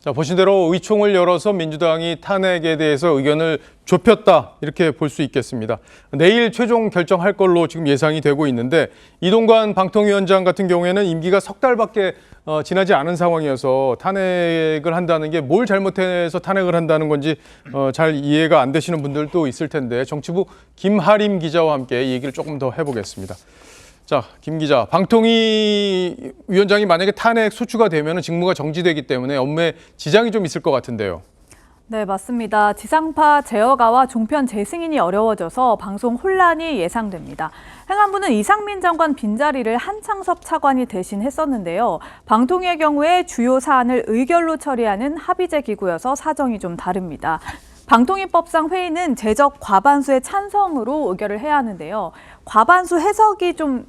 자, 보신 대로 의총을 열어서 민주당이 탄핵에 대해서 의견을 좁혔다 이렇게 볼 수 있겠습니다. 내일 최종 결정할 걸로 지금 예상이 되고 있는데 이동관 방통위원장 같은 경우에는 임기가 석 달밖에 지나지 않은 상황이어서 탄핵을 한다는 게 뭘 잘못해서 탄핵을 한다는 건지 잘 이해가 안 되시는 분들도 있을 텐데 정치부 김하림 기자와 함께 얘기를 조금 더 해보겠습니다. 자, 김 기자, 방통위 위원장이 만약에 탄핵 소추가 되면 직무가 정지되기 때문에 업무에 지장이 좀 있을 것 같은데요. 네, 맞습니다. 지상파 제어가와 종편 재승인이 어려워져서 방송 혼란이 예상됩니다. 행안부는 이상민 장관 빈자리를 한창섭 차관이 대신했었는데요. 방통위의 경우에 주요 사안을 의결로 처리하는 합의제 기구여서 사정이 좀 다릅니다. 방통위법상 회의는 제적 과반수의 찬성으로 의결을 해야 하는데요. 과반수 해석이 좀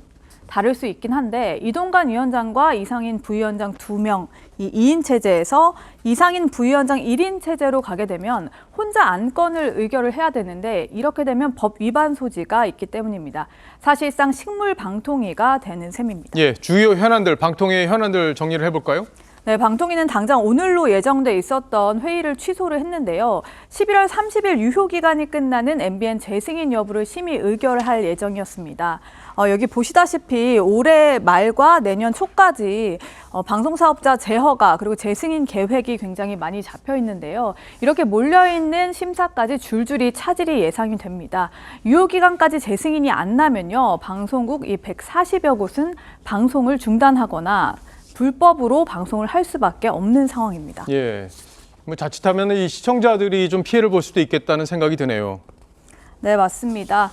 다를 수 있긴 한데 이동관 위원장과 이상인 부위원장 2명, 이 2인 체제에서 이상인 부위원장 1인 체제로 가게 되면 혼자 안건을 의결을 해야 되는데 이렇게 되면 법 위반 소지가 있기 때문입니다. 사실상 식물 방통위가 되는 셈입니다. 예, 주요 현안들, 방통위의 현안들 정리를 해볼까요? 네, 방통위는 당장 오늘로 예정돼 있었던 회의를 취소를 했는데요. 11월 30일 유효 기간이 끝나는 MBN 재승인 여부를 심의 의결할 예정이었습니다. 여기 보시다시피 올해 말과 내년 초까지 방송사업자 제허가 그리고 재승인 계획이 굉장히 많이 잡혀 있는데요. 이렇게 몰려있는 심사까지 줄줄이 차질이 예상이 됩니다. 유효 기간까지 재승인이 안 나면요, 방송국 이 140여 곳은 방송을 중단하거나 불법으로 방송을 할 수밖에 없는 상황입니다. 예, 뭐 자칫하면 이 시청자들이 좀 피해를 볼 수도 있겠다는 생각이 드네요. 네, 맞습니다.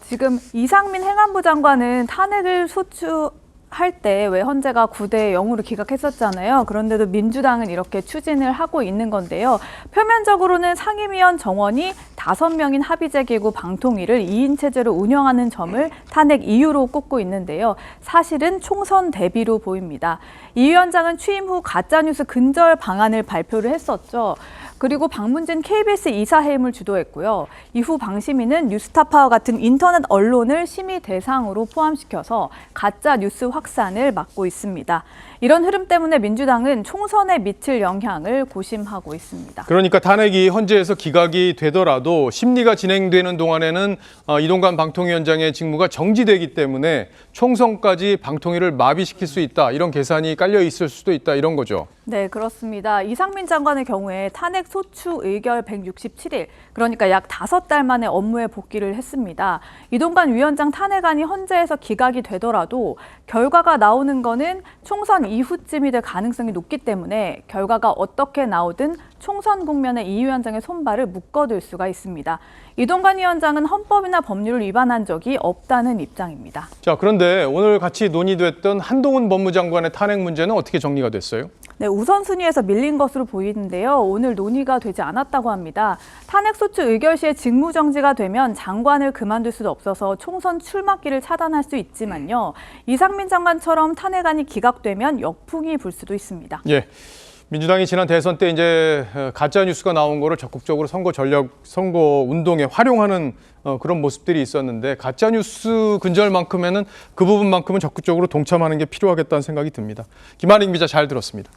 지금 이상민 행안부 장관은 탄핵을 소추할 때 왜 헌재가 9대 0으로 기각했었잖아요. 그런데도 민주당은 이렇게 추진을 하고 있는 건데요. 표면적으로는 상임위원 정원이 5명인 합의제 기구 방통위를 2인 체제로 운영하는 점을 탄핵 이유로 꼽고 있는데요. 사실은 총선 대비로 보입니다. 이 위원장은 취임 후 가짜뉴스 근절 방안을 발표를 했었죠. 그리고 박문진 KBS 이사회임을 주도했고요. 이후 방심위는 뉴스타파와 같은 인터넷 언론을 심의 대상으로 포함시켜서 가짜 뉴스 확산을 막고 있습니다. 이런 흐름 때문에 민주당은 총선에 미칠 영향을 고심하고 있습니다. 그러니까 탄핵이 헌재에서 기각이 되더라도 심리가 진행되는 동안에는 이동관 방통위원장의 직무가 정지되기 때문에 총선까지 방통위를 마비시킬 수 있다. 이런 계산이 깔려 있을 수도 있다. 이런 거죠. 네, 그렇습니다. 이상민 장관의 경우에 탄핵 소추 의결 167일, 그러니까 약 5달 만에 업무에 복귀를 했습니다. 이동관 위원장 탄핵안이 헌재에서 기각이 되더라도 결과가 나오는 거는 총선 이후쯤이 될 가능성이 높기 때문에 결과가 어떻게 나오든 총선 국면에 이 위원장의 손발을 묶어둘 수가 있습니다. 이동관 위원장은 헌법이나 법률을 위반한 적이 없다는 입장입니다. 자, 그런데 오늘 같이 논의됐던 한동훈 법무장관의 탄핵 문제는 어떻게 정리가 됐어요? 네, 우선순위에서 밀린 것으로 보이는데요. 오늘 논의가 되지 않았다고 합니다. 탄핵소추 의결 시에 직무정지가 되면 장관을 그만둘 수도 없어서 총선 출마길을 차단할 수 있지만요. 이상민 장관처럼 탄핵안이 기각되면 역풍이 불 수도 있습니다. 예. 민주당이 지난 대선 때 이제 가짜 뉴스가 나온 거를 적극적으로 선거 운동에 활용하는 그런 모습들이 있었는데 가짜 뉴스 근절만큼에는 그 부분만큼은 적극적으로 동참하는 게 필요하겠다는 생각이 듭니다. 김아린 기자 잘 들었습니다.